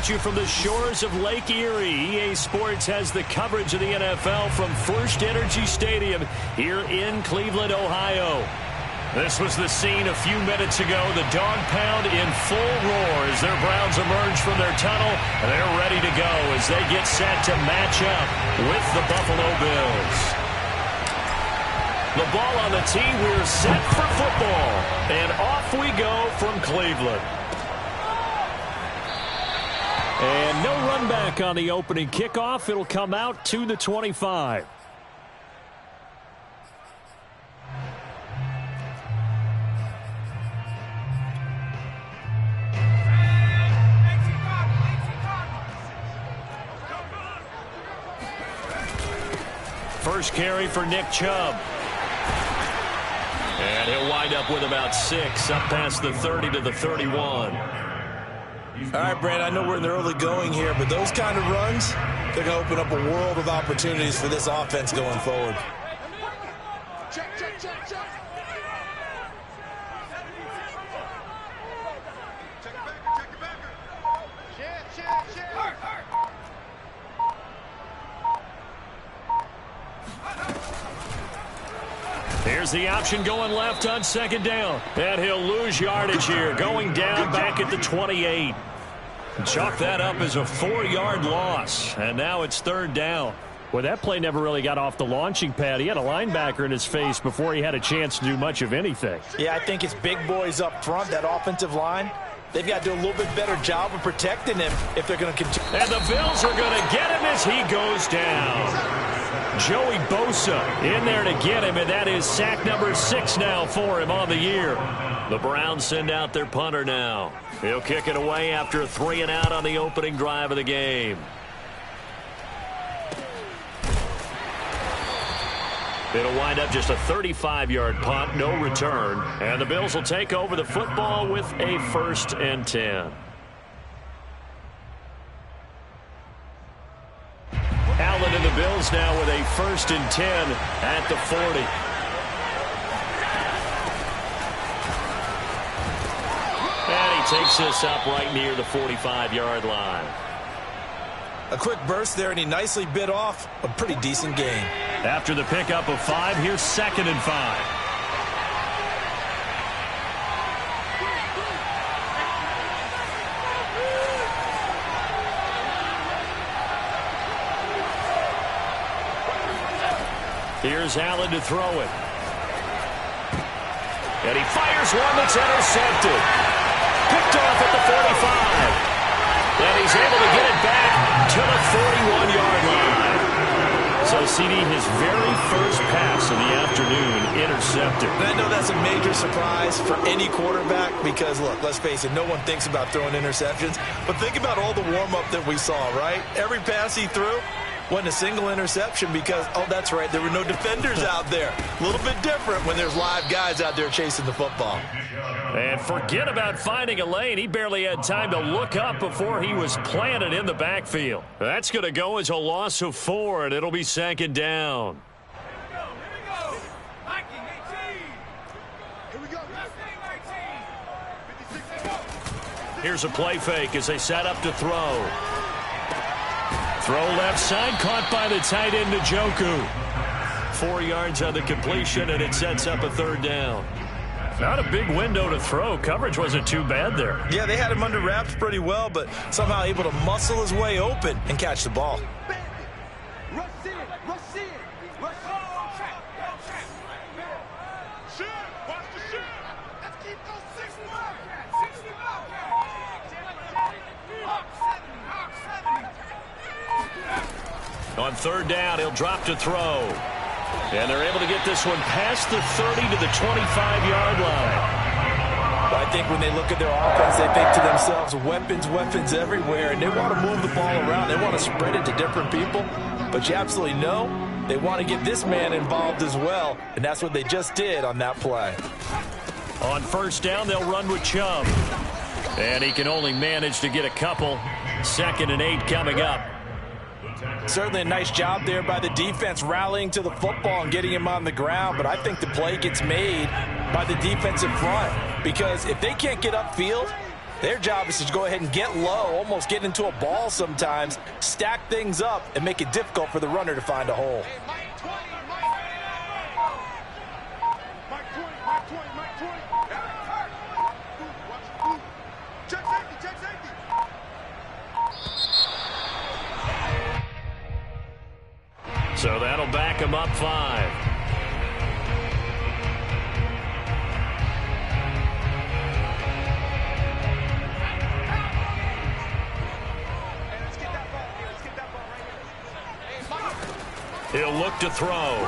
at you from the shores of Lake Erie. EA Sports has the coverage of the NFL from First Energy Stadium here in Cleveland, Ohio. This was the scene a few minutes ago. The dog pound in full roar as their Browns emerge from their tunnel. They're ready to go as they get set to match up with the Buffalo Bills. The ball on the tee. We're set for football. And off we go from Cleveland. And no run back on the opening kickoff. It'll come out to the 25. First carry for Nick Chubb. And he'll wind up with about 6, up past the 30 to the 31. All right, Brad, I know we're in the early going here, but those kind of runs, they're going to open up a world of opportunities for this offense going forward. Check, check, check, check. Check it back, check it back. Here's the option going left on second down. And he'll lose yardage here, going down back at the 28. Chalk that up as a 4-yard loss. And now it's third down. Well, that play never really got off the launching pad. He had a linebacker in his face before he had a chance to do much of anything. Yeah, I think it's big boys up front, that offensive line. They've got to do a little bit better job of protecting him if they're going to continue. And the Bills are going to get him as he goes down. Joey Bosa in there to get him, and that is sack number 6 now for him on the year. The Browns send out their punter now. He'll kick it away after a 3-and-out on the opening drive of the game. It'll wind up just a 35-yard punt, no return. And the Bills will take over the football with a 1st and 10. Allen and the Bills now with a 1st and 10 at the 40. And he takes this up right near the 45-yard line. A quick burst there, and he nicely bit off a pretty decent gain. After the pickup of 5, here's 2nd and 5. Here's Allen to throw it. And he fires one that's intercepted. Picked off at the 45. And he's able to get it back to the 41-yard line. So, CD, his very first pass of the afternoon intercepted. And I know that's a major surprise for any quarterback because, look, let's face it, no one thinks about throwing interceptions. But think about all the warm-up that we saw, right? Every pass he threw wasn't a single interception because, oh, that's right, there were no defenders out there. A little bit different when there's live guys out there chasing the football. And forget about finding a lane. He barely had time to look up before he was planted in the backfield. That's going to go as a loss of 4, and it'll be 2nd down. Here's a play fake as they set up to throw. Throw left side, caught by the tight end Njoku. 4 yards on the completion, and it sets up a 3rd down. Not a big window to throw. Coverage wasn't too bad there. Yeah, they had him under wraps pretty well, but somehow able to muscle his way open and catch the ball. On 3rd down, he'll drop to throw. And they're able to get this one past the 30 to the 25-yard line. I think when they look at their offense, they think to themselves, weapons everywhere, and they want to move the ball around. They want to spread it to different people. But you absolutely know they want to get this man involved as well, and that's what they just did on that play. On 1st down, they'll run with Chubb. And he can only manage to get a couple. 2nd and 8 coming up. Certainly a nice job there by the defense rallying to the football and getting him on the ground, but I think the play gets made by the defensive front because if they can't get upfield, Their job is to go ahead and get low, almost get into a ball sometimes, stack things up, and make it difficult for the runner to find a hole. So that'll back him up 5. He'll look to throw.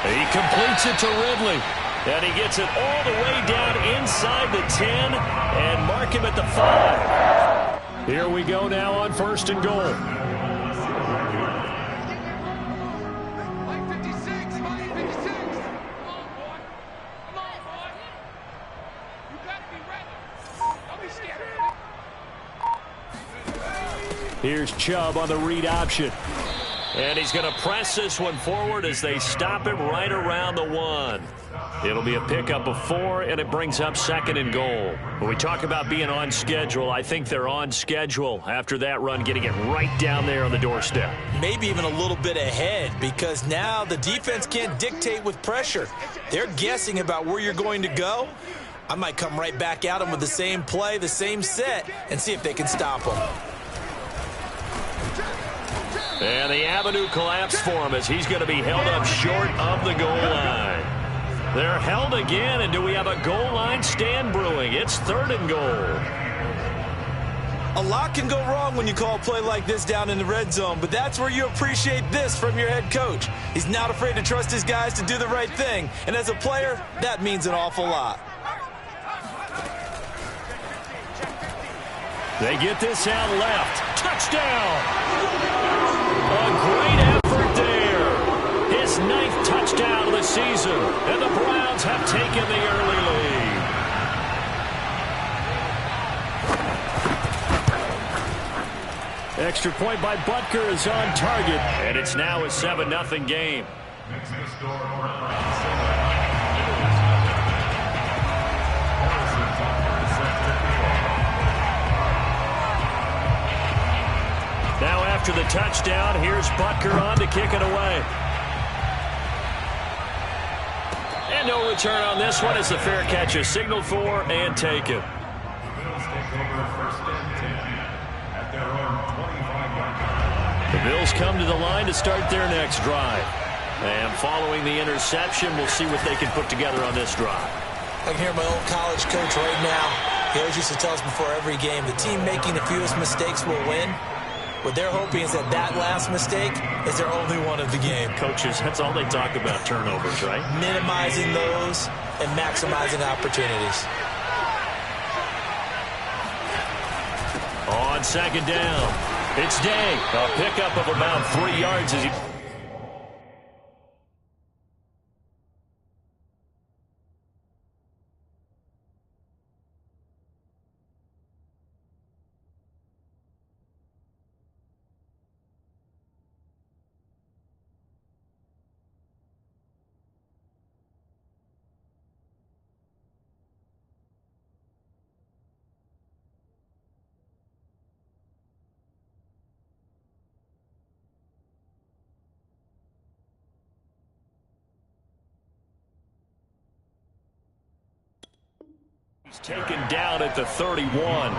He completes it to Ridley. And he gets it all the way down inside the 10 and mark him at the 5. Here we go now on 1st and goal. Here's Chubb on the read option. And he's going to press this one forward as they stop him right around the 1. It'll be a pickup of 4, and it brings up 2nd and goal. When we talk about being on schedule, I think they're on schedule after that run, getting it right down there on the doorstep. Maybe even a little bit ahead, because now the defense can't dictate with pressure. They're guessing about where you're going to go. I might come right back at them with the same play, the same set, and see if they can stop them. And the avenue collapsed for him as he's going to be held up short of the goal line. They're held again, and do we have a goal line stand brewing? It's 3rd and goal. A lot can go wrong when you call a play like this down in the red zone, but that's where you appreciate this from your head coach. He's not afraid to trust his guys to do the right thing, and as a player, that means an awful lot. They get this out left. Touchdown! A great effort there. His 9th touchdown of the season. And the Browns have taken the early lead. Extra point by Butker is on target. And it's now a 7-0 game. Now after the touchdown, here's Butker on to kick it away. And no return on this one as the fair catch is signaled for and taken. The Bills come to the line to start their next drive. And following the interception, we'll see what they can put together on this drive. I can hear my old college coach right now. He always used to tell us before every game, the team making the fewest mistakes will win. What they're hoping is that last mistake is their only one of the game. Coaches, that's all they talk about, turnovers, right? Minimizing those and maximizing opportunities. On 2nd down, it's Day. A pickup of about 3 yards as he... He's taken down at the 31.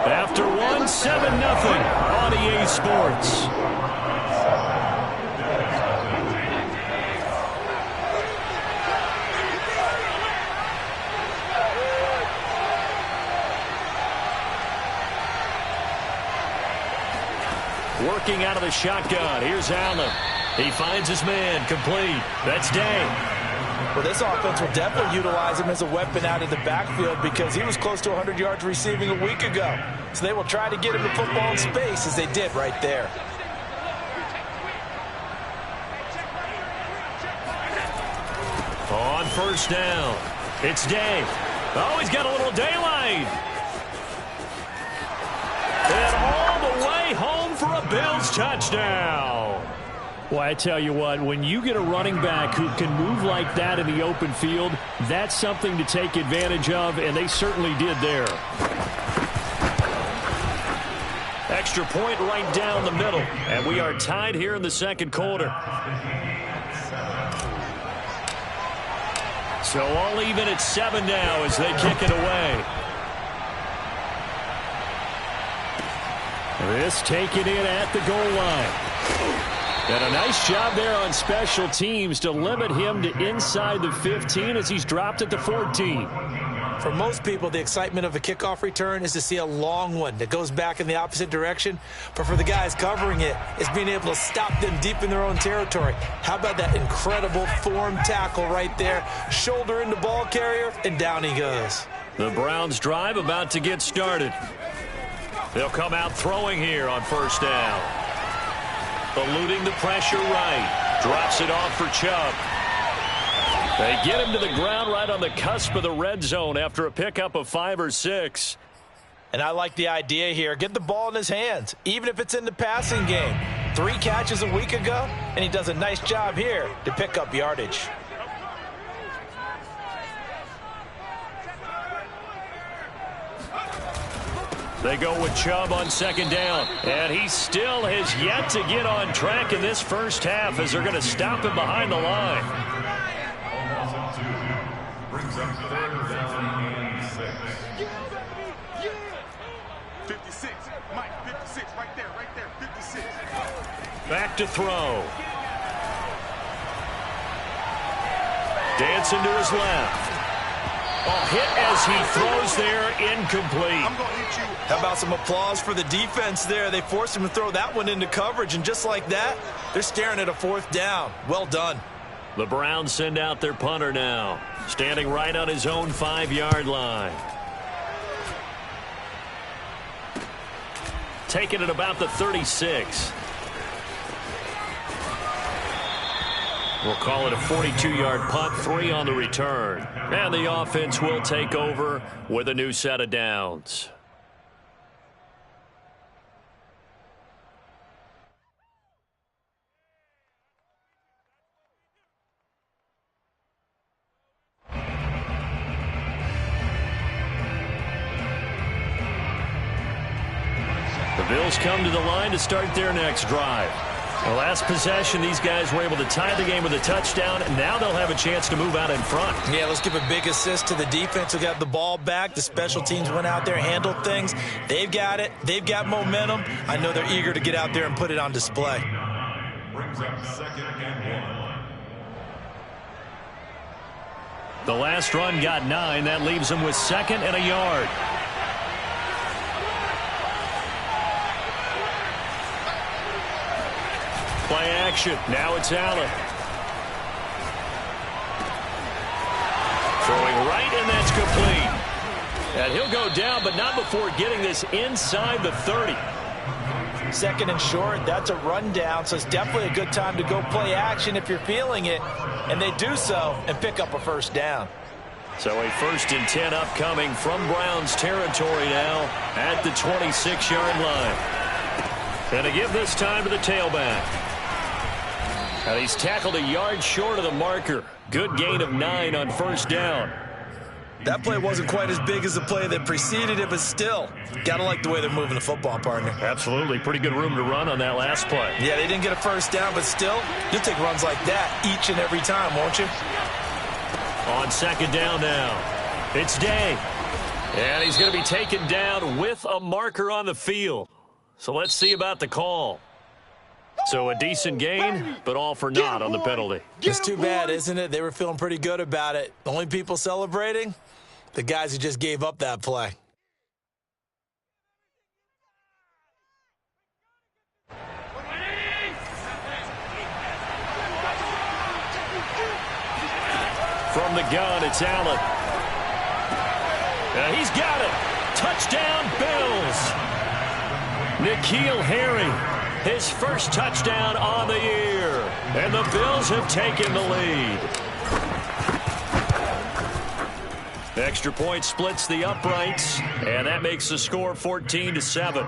After 1, 7-0 on EA Sports. Working out of the shotgun. Here's Allen. He finds his man. Complete. That's Day. Well, this offense will definitely utilize him as a weapon out of the backfield because he was close to 100 yards receiving a week ago. So they will try to get him the football in space as they did right there. On 1st down, it's Day. Oh, he's got a little daylight. And all the way home for a Bills touchdown. Well, I tell you what, when you get a running back who can move like that in the open field, that's something to take advantage of, and they certainly did there. Extra point right down the middle, and we are tied here in the second quarter. So all even at 7 now as they kick it away. This taken in at the goal line. And a nice job there on special teams to limit him to inside the 15 as he's dropped at the 14. For most people, the excitement of a kickoff return is to see a long one that goes back in the opposite direction. But for the guys covering it, it's being able to stop them deep in their own territory. How about that incredible form tackle right there? Shoulder into ball carrier, and down he goes. The Browns drive about to get started. They'll come out throwing here on first down. Eluding the pressure right. Drops it off for Chubb. They get him to the ground right on the cusp of the red zone after a pickup of 5 or 6. And I like the idea here. Get the ball in his hands, even if it's in the passing game. 3 catches a week ago, and he does a nice job here to pick up yardage. They go with Chubb on second down. And he still has yet to get on track in this first half as they're going to stop him behind the line. Brings up third down and 6. 56. Mike, 56. Right there. 56. Back to throw. Dancing to his left. Oh, hit as he throws there, incomplete. I'm going to hit you. How about some applause for the defense there? They forced him to throw that one into coverage, and just like that, they're staring at a 4th down. Well done. The Browns send out their punter now, standing right on his own 5-yard line. Taking it about the 36. We'll call it a 42-yard punt, 3 on the return. And the offense will take over with a new set of downs. The Bills come to the line to start their next drive. The last possession, these guys were able to tie the game with a touchdown. Now they'll have a chance to move out in front. Yeah, let's give a big assist to the defense who got the ball back. The special teams went out there, handled things. They've got it. They've got momentum. I know they're eager to get out there and put it on display. Brings up second and 1. The last run got 9. That leaves them with 2nd and a yard. Play action. Now it's Allen. Throwing right, and that's complete. And he'll go down, but not before getting this inside the 30. 2nd and short, that's a rundown, so it's definitely a good time to go play action if you're feeling it. And they do so and pick up a 1st down. So a 1st and 10 upcoming from Browns territory now at the 26-yard line. And to give this time to the tailback. And he's tackled a yard short of the marker. Good gain of 9 on 1st down. That play wasn't quite as big as the play that preceded it, but still, got to like the way they're moving the football, partner. Absolutely. Pretty good room to run on that last play. Yeah, they didn't get a 1st down, but still, you'll take runs like that each and every time, won't you? On 2nd down now. It's Day. And he's going to be taken down with a marker on the field. So let's see about the call. So a decent gain, but all for naught on the penalty. It's too bad, isn't it? They were feeling pretty good about it. The only people celebrating, the guys who just gave up that play. From the gun, it's Allen. He's got it. Touchdown, Bills. N'Keal Harry. His first touchdown on the year. And the Bills have taken the lead. The extra point splits the uprights, and that makes the score 14-7.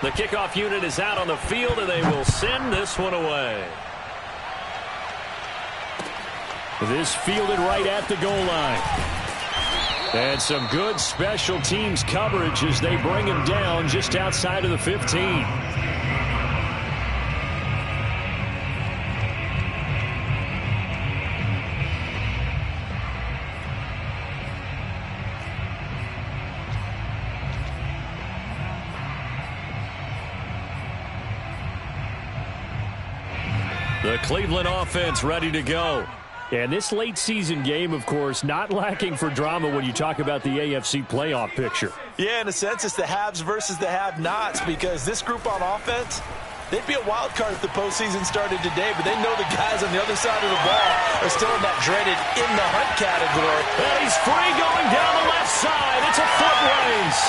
The kickoff unit is out on the field, and they will send this one away. This fielded right at the goal line. And some good special teams coverage as they bring him down just outside of the 15. The Cleveland offense ready to go. And this late season game, of course, not lacking for drama when you talk about the AFC playoff picture. Yeah, in a sense, it's the haves versus the have-nots, because this group on offense, they'd be a wild card if the postseason started today, but they know the guys on the other side of the ball are still in that dreaded in-the-hunt category. And he's free going down the left side. It's a foot race.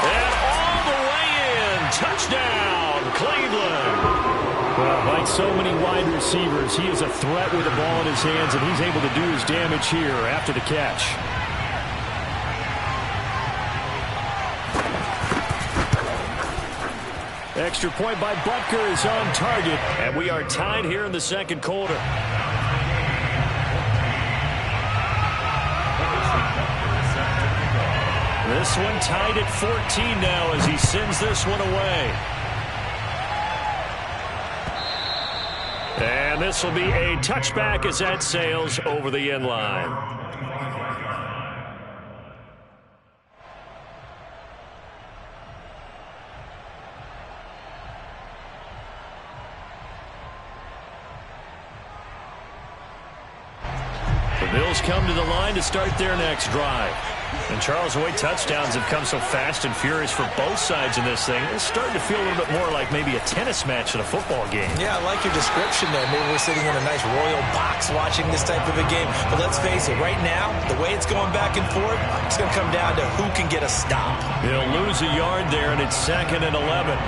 And all the way in. Touchdown, Cleveland. Well, like so many wide receivers, he is a threat with the ball in his hands, and he's able to do his damage here after the catch. Extra point by Butker is on target, and we are tied here in the second quarter. This one tied at 14 now as he sends this one away. And this will be a touchback as that sails over the end line. The Bills come to the line to start their next drive. And Charles, the way touchdowns have come so fast and furious for both sides in this thing, it's starting to feel a little bit more like maybe a tennis match than a football game. Yeah, I like your description there. Maybe we're sitting in a nice royal box watching this type of a game. But let's face it, right now, the way it's going back and forth, it's going to come down to who can get a stop. He'll lose a yard there, and it's 2nd and 11.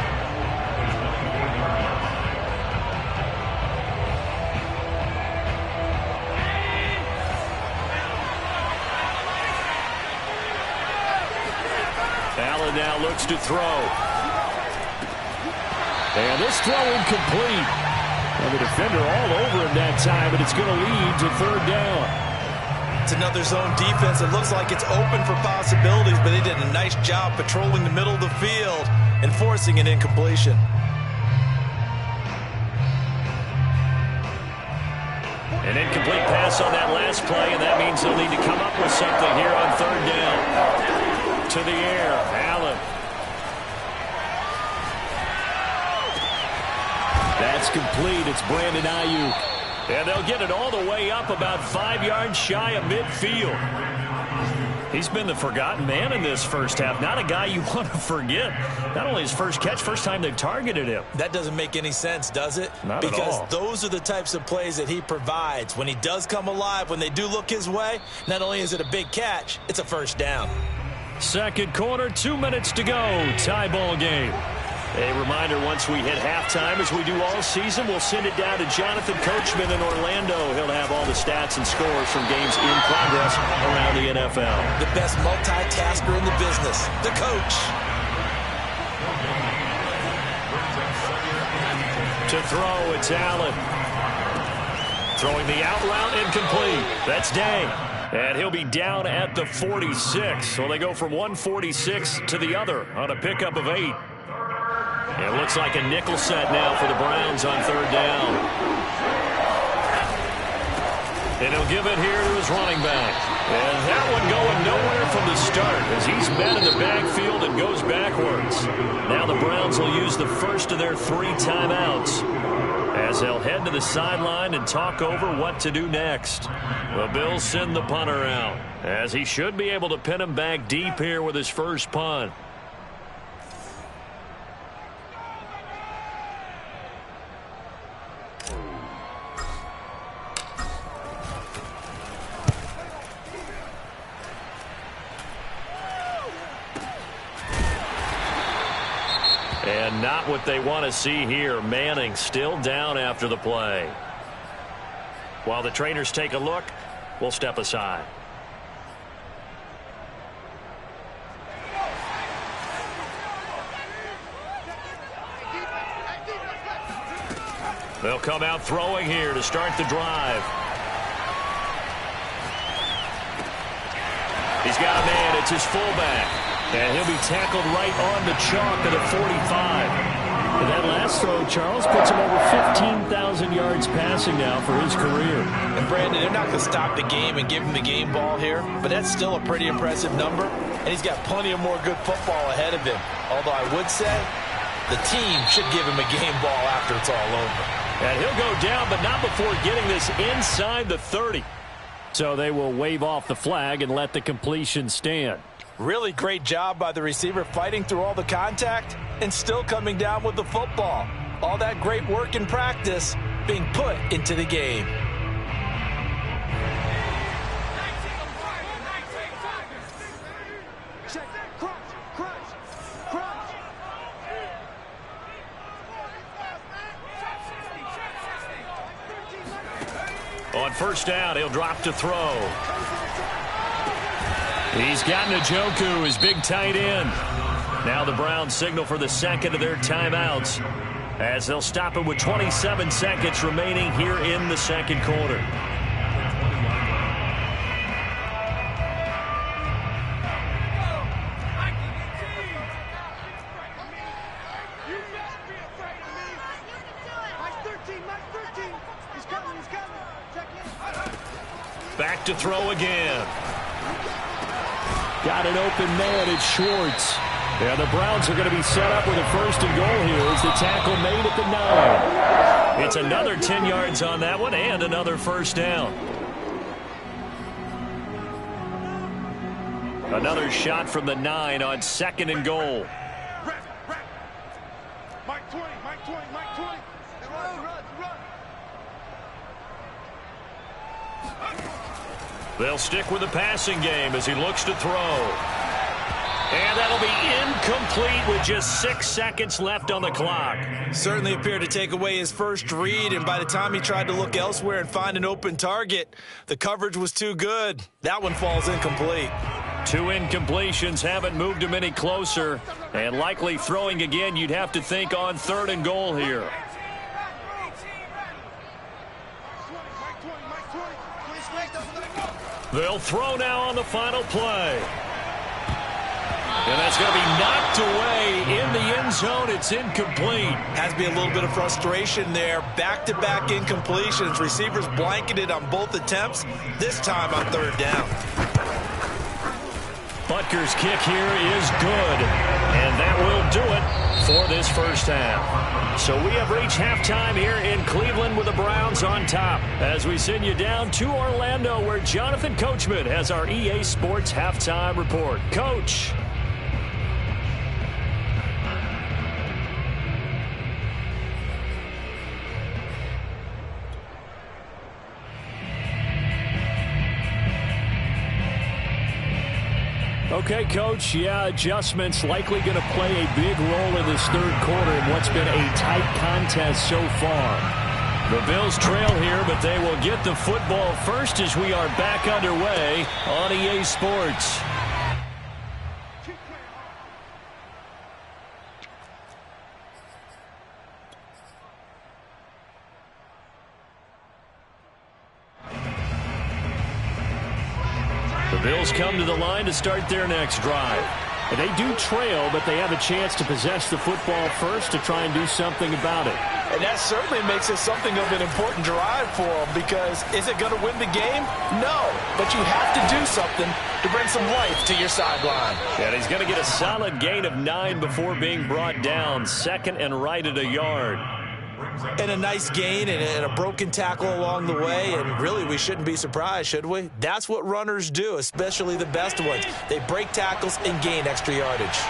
Allen now looks to throw. And this throw incomplete. And the defender all over him that time, and it's going to lead to 3rd down. It's another zone defense. It looks like it's open for possibilities, but they did a nice job patrolling the middle of the field and forcing an incompletion. An incomplete pass on that last play, and that means they'll need to come up with something here on 3rd down. To the air, Allen. That's complete. It's Brandon Ayuk. And they'll get it all the way up about 5 yards shy of midfield. He's been the forgotten man in this first half. Not a guy you want to forget. Not only his first catch, first time they've targeted him. That doesn't make any sense, does it? Not at all. Because those are the types of plays that he provides. When he does come alive, when they do look his way, not only is it a big catch, it's a first down. Second quarter, 2 minutes to go. Tie ball game. A reminder, once we hit halftime, as we do all season, we'll send it down to Jonathan Coachman in Orlando. He'll have all the stats and scores from games in progress around the NFL. The best multitasker in the business, the coach. To throw, it's Allen. Throwing the out route, incomplete. That's Day. And he'll be down at the 46. So they go from 146 to the other on a pickup of 8. It looks like a nickel set now for the Browns on 3rd down. And he'll give it here to his running back. And that one going nowhere from the start as he's met in the backfield and goes backwards. Now the Browns will use the first of their 3 timeouts as they'll head to the sideline and talk over what to do next. The Bills send the punter out as he should be able to pin him back deep here with his first punt. And not what they want to see here. Manning still down after the play. While the trainers take a look, we'll step aside. They'll come out throwing here to start the drive. He's got a man. It's his fullback. And he'll be tackled right on the chalk at a 45. And that last throw, Charles, puts him over 15,000 yards passing now for his career. And, Brandon, they're not going to stop the game and give him the game ball here, but that's still a pretty impressive number. And he's got plenty of more good football ahead of him. Although I would say the team should give him a game ball after it's all over. And he'll go down, but not before getting this inside the 30. So they will wave off the flag and let the completion stand. Really great job by the receiver fighting through all the contact and still coming down with the football. All that great work in practice being put into the game. On first down, he'll drop to throw. He's got Njoku, his big tight end. Now the Browns signal for the second of their timeouts as they'll stop it with 27 seconds remaining here in the second quarter. Back to throw again. Got an open man. It's Schwartz. Yeah, the Browns are going to be set up with a first and goal here as the tackle made at the 9. It's another 10 yards on that one and another first down. Another shot from the 9 on second and goal. Mike 20, Mike 20, Mike 20. They'll stick with the passing game as he looks to throw. And that'll be incomplete with just 6 seconds left on the clock. Certainly appeared to take away his first read, and by the time he tried to look elsewhere and find an open target, the coverage was too good. That one falls incomplete. 2 incompletions haven't moved him any closer. And likely throwing again, you'd have to think on third and goal here. They'll throw now on the final play. And that's going to be knocked away in the end zone. It's incomplete. Has to be a little bit of frustration there. Back-to-back incompletions. Receivers blanketed on both attempts, this time on third down. Butker's kick here is good. And that will do it for this first half. So we have reached halftime here in Cleveland with the Browns on top as we send you down to Orlando where Jonathan Coachman has our EA Sports halftime report. Coach. Okay, Coach, yeah, adjustments likely going to play a big role in this third quarter in what's been a tight contest so far. The Bills trail here, but they will get the football first as we are back underway on EA Sports. The Bills come to the line to start their next drive. And they do trail, but they have a chance to possess the football first to try and do something about it. And that certainly makes it something of an important drive for them because is it going to win the game? No, but you have to do something to bring some life to your sideline. And he's going to get a solid gain of 9 before being brought down, second and right at a yard. And a nice gain and a broken tackle along the way, and really we shouldn't be surprised, should we? That's what runners do, especially the best ones. They break tackles and gain extra yardage.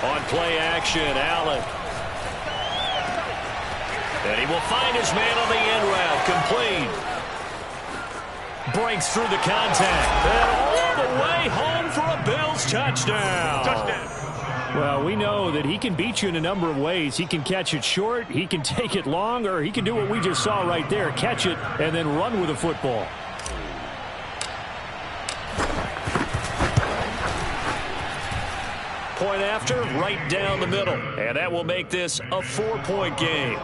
On play action, Allen. And he will find his man on the end route, complete. Breaks through the contact, and all the way home for a Bills touchdown. Touchdown. Well, we know that he can beat you in a number of ways. He can catch it short, he can take it long, or he can do what we just saw right there, catch it and then run with the football. point after, right down the middle. And that will make this a 4-point game.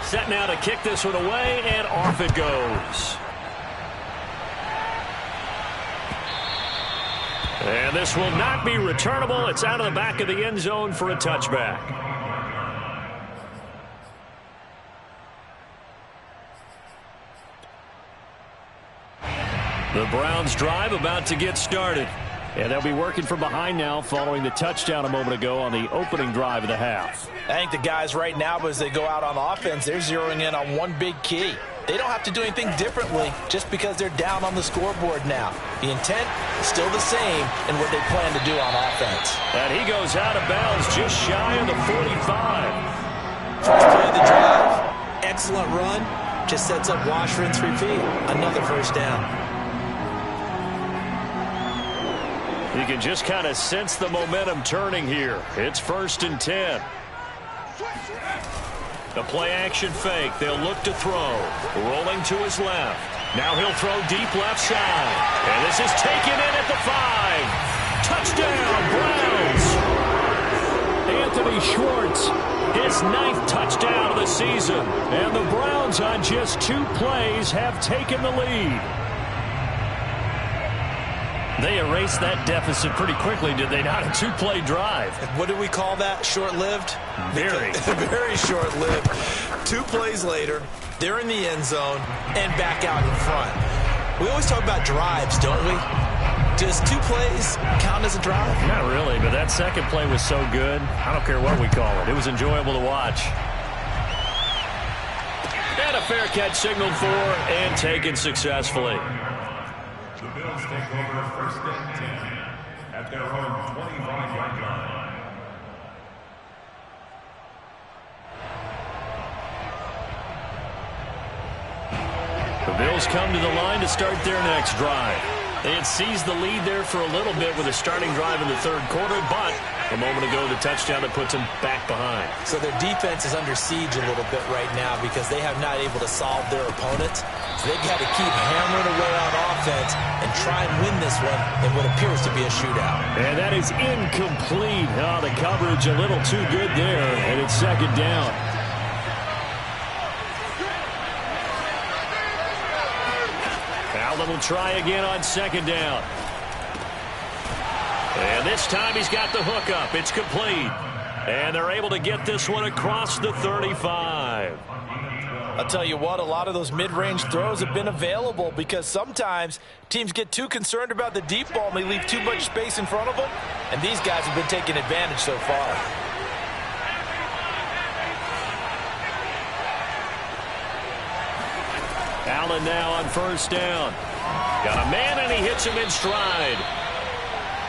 Set now to kick this one away, and off it goes. And this will not be returnable. It's out of the back of the end zone for a touchback. The Browns drive about to get started. And they'll be working from behind now following the touchdown a moment ago on the opening drive of the half. I think the guys right now, as they go out on offense, they're zeroing in on one big key. They don't have to do anything differently just because they're down on the scoreboard now. The intent is still the same in what they plan to do on offense. And he goes out of bounds just shy of the 45. First play of the drive, excellent run. Just sets up wash, rinse, repeat. Another first down. You can just kind of sense the momentum turning here. It's 1st and 10. The play action fake. They'll look to throw. Rolling to his left. Now he'll throw deep left side. And this is taken in at the 5. Touchdown, Browns. Anthony Schwartz, his 9th touchdown of the season. And the Browns on just 2 plays have taken the lead. They erased that deficit pretty quickly, did they not? A 2-play drive. What do we call that? Short-lived? Very. Very short-lived. 2 plays later, they're in the end zone and back out in front. We always talk about drives, don't we? Does 2 plays count as a drive? Not really, but that second play was so good. I don't care what we call it. It was enjoyable to watch. And a fair catch signaled for and taken successfully. The Bills take over 1st and 10 at their own 25-yard line. The Bills come to the line to start their next drive. They had seized the lead there for a little bit with a starting drive in the 3rd quarter, but a moment ago the touchdown that puts them back behind. So their defense is under siege a little bit right now because they have not able to solve their opponents. So they've got to keep hammering away on offense and try and win this one in what appears to be a shootout. And that is incomplete. Oh, the coverage a little too good there, and it's 2nd down. Allen will try again on 2nd down. And this time he's got the hook up. It's complete. And they're able to get this one across the 35. I'll tell you what, a lot of those mid-range throws have been available because sometimes teams get too concerned about the deep ball and they leave too much space in front of them. And these guys have been taking advantage so far. Allen now on 1st down. Got a man and he hits him in stride.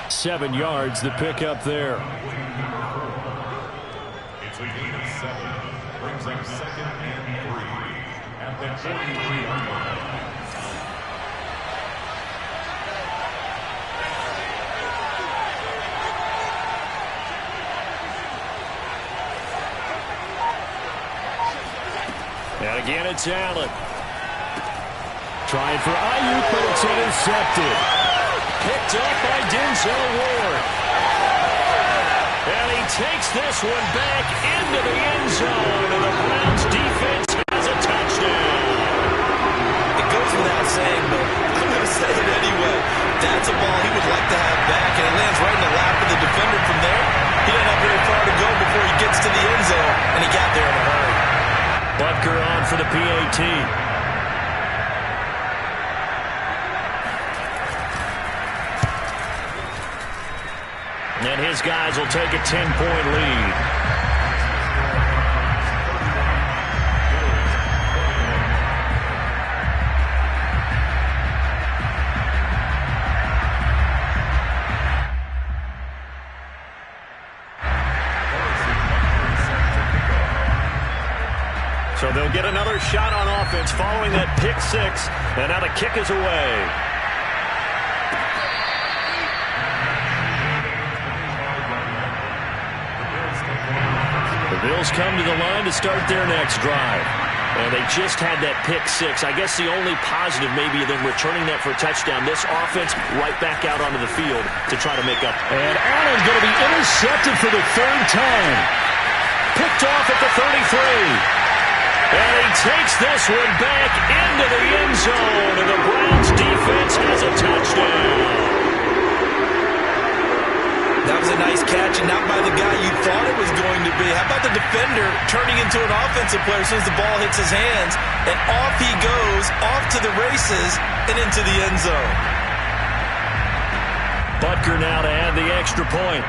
7 yards the pickup there. It's a gain of 7. Brings up 2nd and 3 at the 43-yard line. And again it's Allen. Trying for Ayuk, but it's intercepted. Picked up by Denzel Ward. And he takes this one back into the end zone. And the Browns defense has a touchdown. It goes without saying, but I'm going to say it anyway. That's a ball he would like to have back, and it lands right in the lap of the defender from there. He doesn't have very far to go before he gets to the end zone, and he got there in a hurry. Butker on for the PAT. And his guys will take a 10-point lead. So they'll get another shot on offense following that pick 6. And now the kick is away. The Bills come to the line to start their next drive. And they just had that pick six. I guess the only positive maybe them returning that for a touchdown. This offense right back out onto the field to try to make up. And Allen's going to be intercepted for the third time. Picked off at the 33. And he takes this one back into the end zone. And the Browns defense has a touchdown. That was a nice catch, and not by the guy you thought it was going to be. How about the defender turning into an offensive player as soon as the ball hits his hands, and off he goes, off to the races, and into the end zone. Butker now to add the extra point.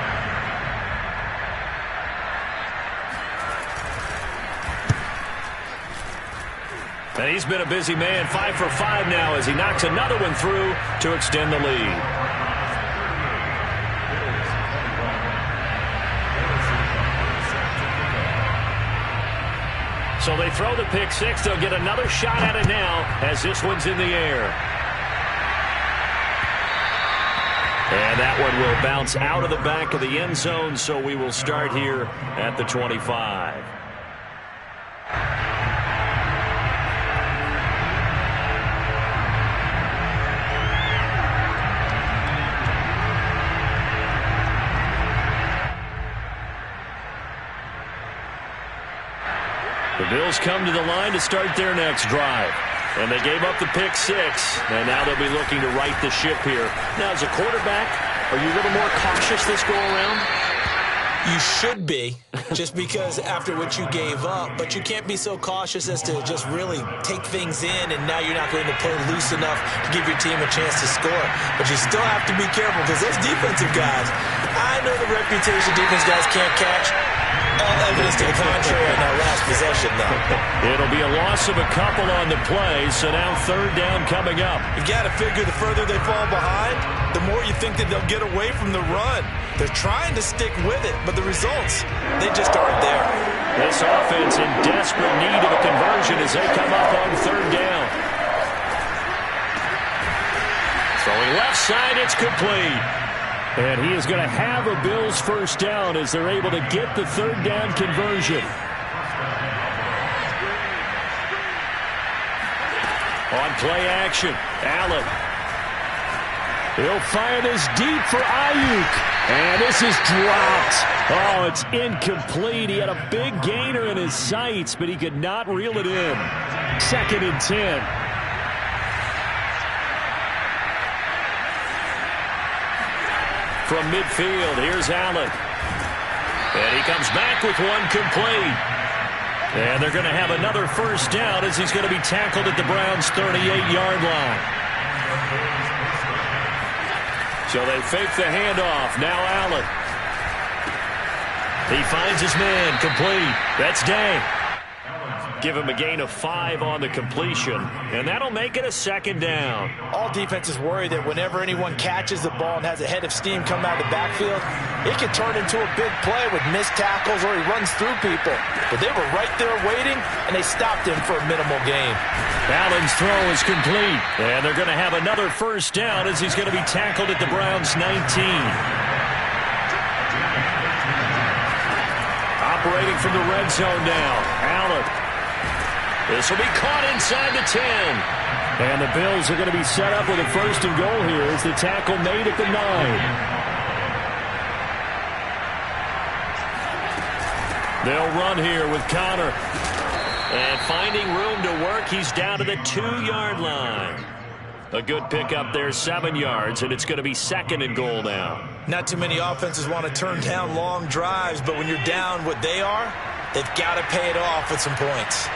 And he's been a busy man, 5 for 5 now as he knocks another one through to extend the lead. So they throw the pick six. They'll get another shot at it now as this one's in the air. And that one will bounce out of the back of the end zone, so we will start here at the 25. The Bills come to the line to start their next drive. And they gave up the pick six, and now they'll be looking to right the ship here. Now, as a quarterback, are you a little more cautious this go-around? You should be, just because after what you gave up, but you can't be so cautious as to just really take things in, and now you're not going to play loose enough to give your team a chance to score. But you still have to be careful, because those defensive guys, I know the reputation defense guys can't catch. All evidence to the contrary on that last possession, though. It'll be a loss of a couple on the play, so now third down coming up. You got to figure the further they fall behind, the more you think that they'll get away from the run. They're trying to stick with it, but the results, they just aren't there. This offense in desperate need of a conversion as they come up on third down. Throwing left side, it's complete. And he is going to have a Bills first down as they're able to get the third down conversion. On play action, Allen. He'll fire this deep for Ayuk. And this is dropped. Oh, it's incomplete. He had a big gainer in his sights, but he could not reel it in. 2nd and 10. From midfield, here's Allen. And he comes back with one complete. And they're going to have another first down as he's going to be tackled at the Browns' 38-yard line. So they fake the handoff. Now Allen. He finds his man, complete. That's Day. Give him a gain of 5 on the completion, and that'll make it a second down. All defenses worry that whenever anyone catches the ball and has a head of steam come out of the backfield, it can turn into a big play with missed tackles or he runs through people. But they were right there waiting, and they stopped him for a minimal gain. Allen's throw is complete, and they're going to have another first down as he's going to be tackled at the Browns' 19. Operating from the red zone now, Allen. This will be caught inside the 10. And the Bills are going to be set up with a first and goal here as the tackle made at the 9. They'll run here with Connor. And finding room to work, he's down to the 2-yard line. A good pickup there, 7 yards, and it's going to be 2nd and goal now. Not too many offenses want to turn down long drives, but when you're down what they are, they've got to pay it off with some points.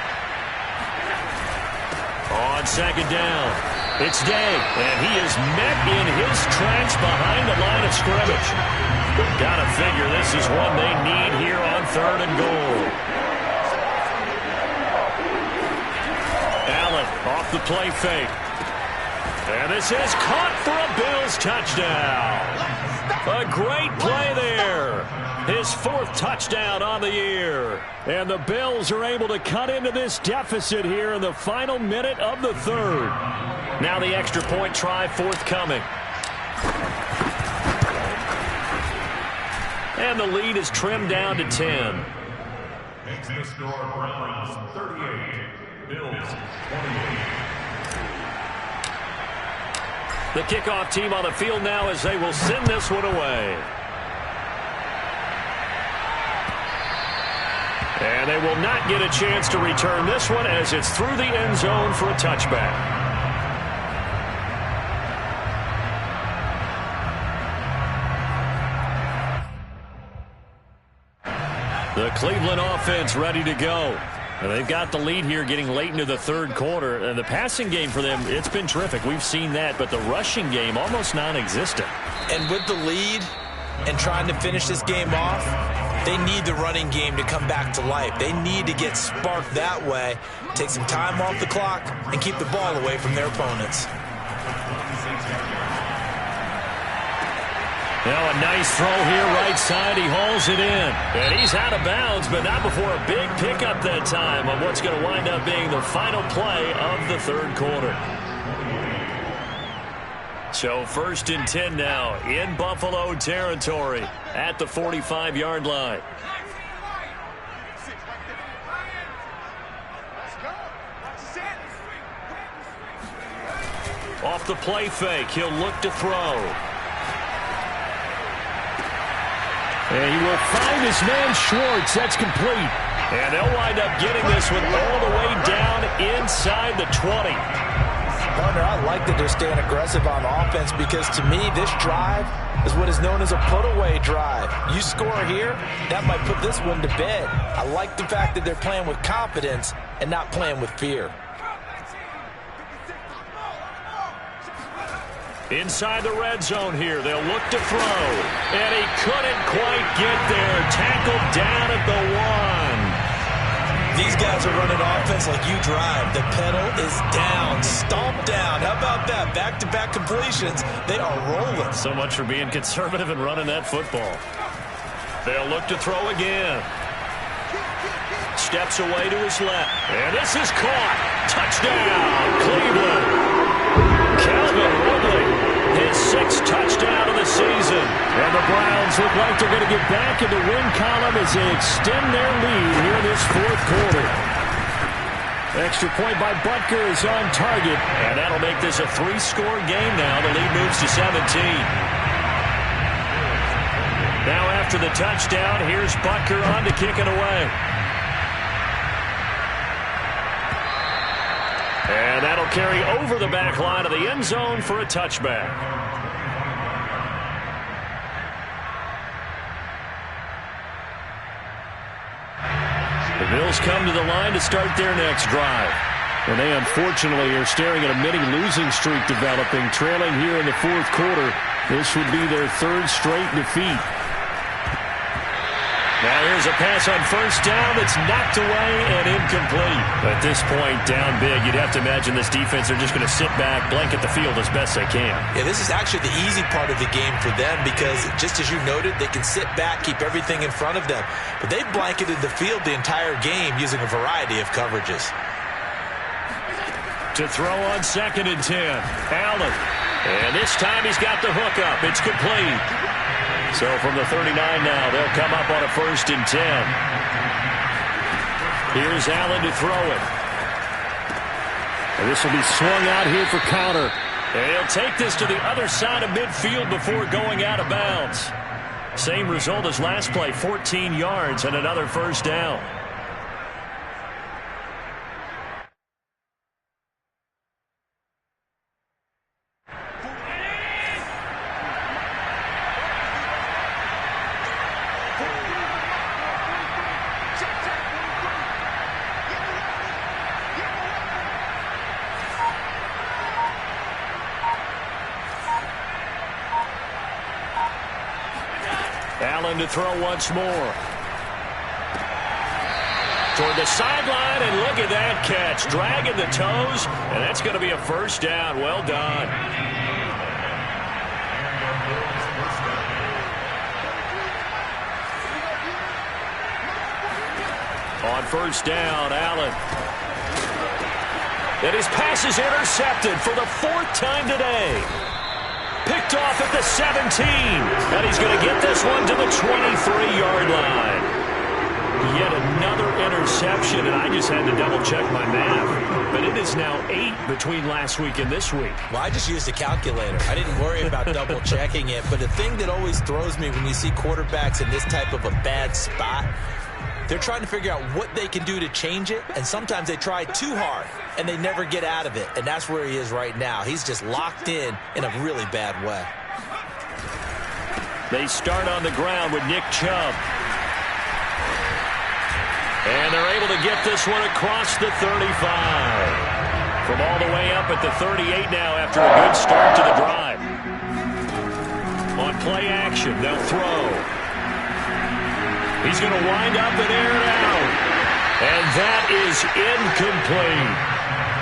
On 2nd down, it's Day, and he is met in his tracks behind the line of scrimmage. Gotta figure this is one they need here on 3rd and goal. Allen off the play fake. And this is caught for a Bills touchdown. A great play there. His 4th touchdown on the year. And the Bills are able to cut into this deficit here in the final minute of the 3rd. Now the extra point try forthcoming. And the lead is trimmed down to 10. Makes the score Browns 38, Bills 28. The kickoff team on the field now as they will send this one away. And they will not get a chance to return this one as it's through the end zone for a touchback. The Cleveland offense ready to go. And they've got the lead here getting late into the third quarter. And the passing game for them, it's been terrific. We've seen that. But the rushing game, almost non-existent. And with the lead and trying to finish this game off, they need the running game to come back to life. They need to get sparked that way, take some time off the clock, and keep the ball away from their opponents. Now a nice throw here right side. He hauls it in. And he's out of bounds, but not before a big pickup that time on what's going to wind up being the final play of the third quarter. So 1st and 10 now in Buffalo territory at the 45-yard line. Off the play fake, he'll look to throw. And he will find his man Schwartz. That's complete. And they'll wind up getting this one all the way down inside the 20. Partner, I like that they're staying aggressive on offense because to me this drive is what is known as a put-away drive. You score here, that might put this one to bed. I like the fact that they're playing with confidence and not playing with fear. Inside the red zone here, they'll look to throw. And he couldn't quite get there. Tackled down at the 1. These guys are running offense like you drive. The pedal is down, stomped down. How about that? Back-to-back completions. They are rolling. So much for being conservative and running that football. They'll look to throw again. Steps away to his left. And this is caught. Touchdown, Cleveland. Calvin Ridley, his 6th touchdown of the season. And the Browns look like they're going to get back in the win column as they extend their lead here in this 4th quarter. Extra point by Butker is on target, and that'll make this a 3-score game now. The lead moves to 17. Now after the touchdown, here's Butker on to kick it away. And that'll carry over the back line of the end zone for a touchback. The Bills come to the line to start their next drive. And they unfortunately are staring at a mini losing streak developing, trailing here in the 4th quarter. This would be their 3rd straight defeat. Now here's a pass on 1st down that's knocked away and incomplete. At this point, down big, you'd have to imagine this defense are just going to sit back, blanket the field as best they can. Yeah, this is actually the easy part of the game for them because, just as you noted, they can sit back, keep everything in front of them. But they've blanketed the field the entire game using a variety of coverages. To throw on 2nd and 10, Allen. And this time he's got the hook up. It's complete. So from the 39 now, they'll come up on a 1st and 10. Here's Allen to throw it. And this will be swung out here for counter. And he'll take this to the other side of midfield before going out of bounds. Same result as last play, 14 yards and another 1st down. Allen to throw once more. Toward the sideline, and look at that catch. Dragging the toes, and that's going to be a 1st down. Well done. On 1st down, Allen. And his pass is intercepted for the 4th time today. Picked off at the 17. And he's going to get this one to the 23-yard line. Yet another interception, and I just had to double-check my math. But it is now 8 between last week and this week. Well, I just used a calculator. I didn't worry about double-checking it. But the thing that always throws me when you see quarterbacks in this type of a bad spot, they're trying to figure out what they can do to change it, and sometimes they try too hard, and they never get out of it. And that's where he is right now. He's just locked in a really bad way. They start on the ground with Nick Chubb. And they're able to get this one across the 35. From all the way up at the 38 now after a good start to the drive. On play action, they'll throw. He's going to wind up and air it out. And that is incomplete.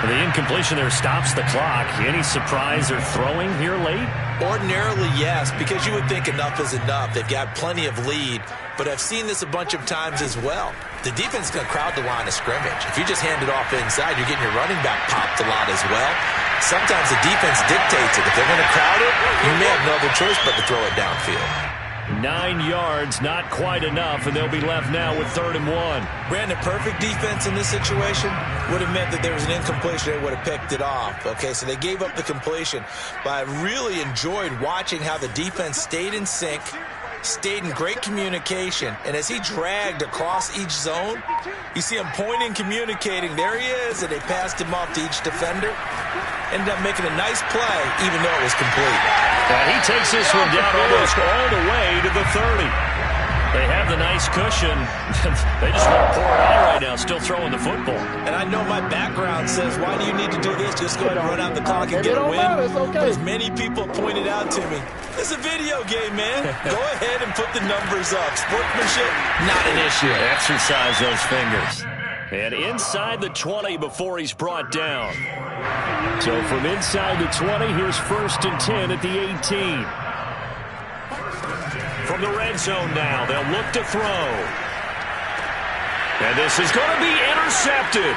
The incompletion there stops the clock. Any surprise they're throwing here late? Ordinarily, yes, because you would think enough is enough. They've got plenty of lead, but I've seen this a bunch of times as well. The defense is going to crowd the line of scrimmage. If you just hand it off inside, you're getting your running back popped a lot as well. Sometimes the defense dictates it. If they're going to crowd it, you may have no other choice but to throw it downfield. 9 yards, not quite enough, and they'll be left now with 3rd and 1. Brandon, perfect defense in this situation would have meant that there was an incompletion. They would have picked it off. Okay, so they gave up the completion. But I really enjoyed watching how the defense stayed in sync, stayed in great communication, and as he dragged across each zone, you see him pointing, communicating. There he is, and they passed him off to each defender. Ended up making a nice play, even though it was complete. And he takes this one down almost all the way to the 30. They have the nice cushion. They just want to pour it on right now, still throwing the football. And I know my background says, why do you need to do this? Just go ahead and run out the clock and get a win. But as many people pointed out to me, it's a video game, man. Go ahead and put the numbers up. Sportsmanship, not an issue. Exercise those fingers. And inside the 20 before he's brought down. So from inside the 20, here's 1st and 10 at the 18. From the red zone now, they'll look to throw. And this is going to be intercepted.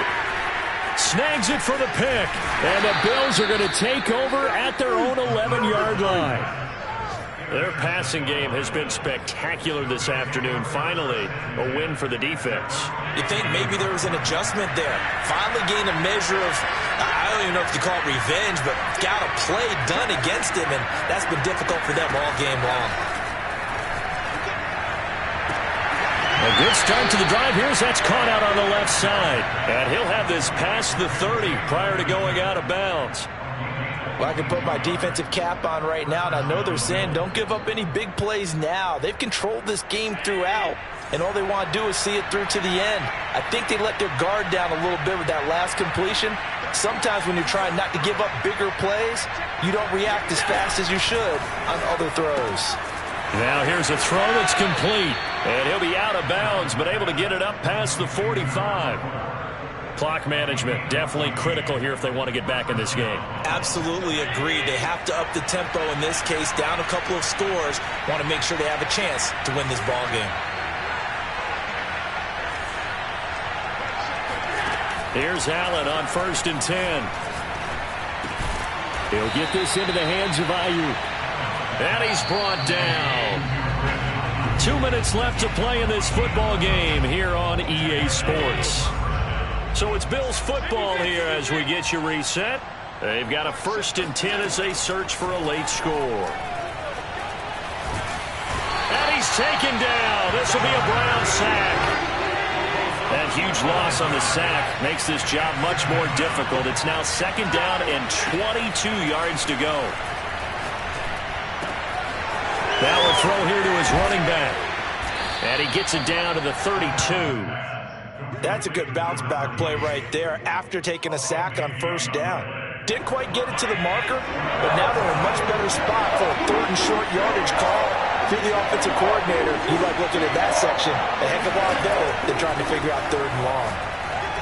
Snags it for the pick. And the Bills are going to take over at their own 11-yard line. Their passing game has been spectacular this afternoon. Finally, a win for the defense. You think maybe there was an adjustment there. Finally gained a measure of, I don't even know if you call it revenge, but got a play done against him, and that's been difficult for them all game long. A good start to the drive. Here's that's caught out on the left side. And he'll have this past the 30 prior to going out of bounds. Well, I can put my defensive cap on right now, and I know they're saying don't give up any big plays now. They've controlled this game throughout, and all they want to do is see it through to the end. I think they let their guard down a little bit with that last completion. Sometimes when you're trying not to give up bigger plays, you don't react as fast as you should on other throws. Now here's a throw that's complete, and he'll be out of bounds, but able to get it up past the 45. Clock management definitely critical here if they want to get back in this game. Absolutely agree. They have to up the tempo in this case, down a couple of scores. Want to make sure they have a chance to win this ball game. Here's Allen on 1st and 10. He'll get this into the hands of Ayuk. And he's brought down. 2 minutes left to play in this football game here on EA Sports. So it's Bills football here as we get you reset. They've got a 1st and 10 as they search for a late score. And he's taken down. This will be a Brown sack. That huge loss on the sack makes this job much more difficult. It's now 2nd down and 22 yards to go. Now a throw here to his running back. And he gets it down to the 32. That's a good bounce-back play right there after taking a sack on 1st down. Didn't quite get it to the marker, but now they're in a much better spot for a 3rd and short yardage call. If you're the offensive coordinator, you like looking at that section a heck of a lot better than trying to figure out 3rd and long.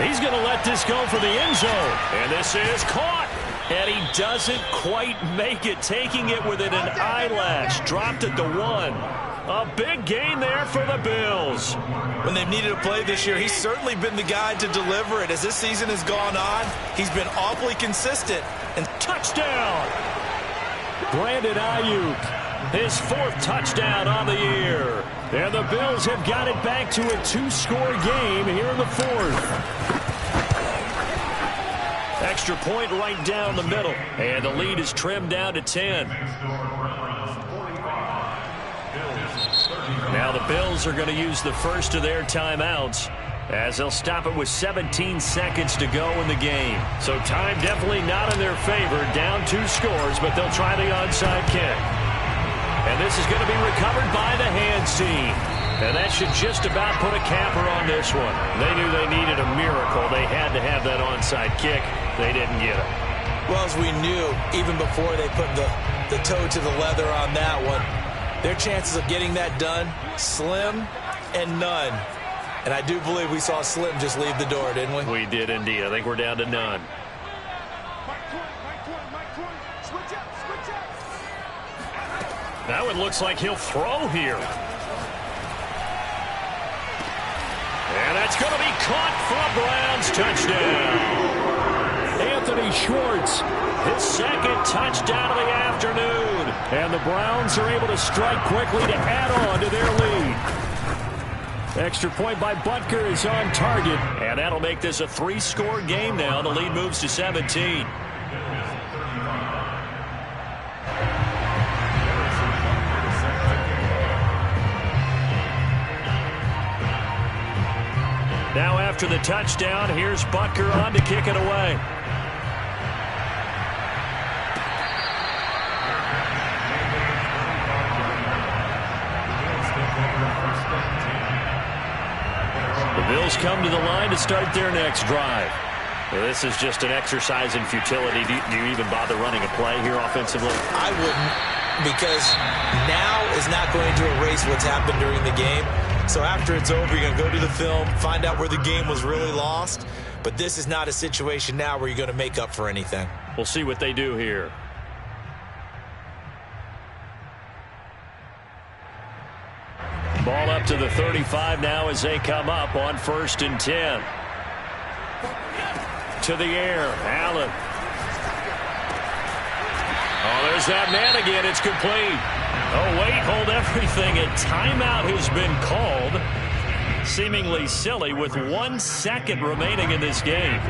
He's going to let this go for the end zone. And this is caught. And he doesn't quite make it, taking it within an eyelash. Dropped at the 1. A big gain there for the Bills. When they've needed a play this year, he's certainly been the guy to deliver it. As this season has gone on, he's been awfully consistent. And touchdown! Brandon Ayuk His 4th touchdown on the year. And the Bills have got it back to a 2-score game here in the 4th. Extra point right down the middle. And the lead is trimmed down to 10. Now the Bills are going to use the first of their timeouts, as they'll stop it with 17 seconds to go in the game. So time definitely not in their favor. Down 2 scores, but they'll try the onside kick. And this is going to be recovered by the hands team. And that should just about put a capper on this one. They knew they needed a miracle. They had to have that onside kick. They didn't get it. Well, as we knew, even before they put the toe to the leather on that one, their chances of getting that done, slim and none. And I do believe we saw Slim just leave the door, didn't we? We did indeed. I think we're down to none. That one looks like he'll throw here. And that's going to be caught for a Browns touchdown. Anthony Schwartz, his 2nd touchdown of the afternoon. And the Browns are able to strike quickly to add on to their lead. Extra point by Butker is on target. And that'll make this a 3-score game now. The lead moves to 17. Now after the touchdown, here's Butker on to kick it away. The Bills come to the line to start their next drive. Well, this is just an exercise in futility. Do you even bother running a play here offensively? I wouldn't, because now is not going to erase what's happened during the game. So after it's over, you're going to go to the film, find out where the game was really lost. But this is not a situation now where you're going to make up for anything. We'll see what they do here. Ball up to the 35 now as they come up on 1st and 10. To the air, Allen. Oh, there's that man again. It's complete. Oh, wait, hold everything. A timeout has been called. Seemingly silly with 1 second remaining in this game.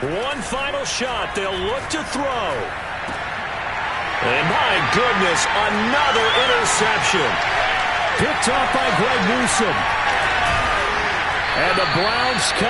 One final shot. They'll look to throw. And my goodness, another interception. Picked off by Greg Newsome. And the Browns come.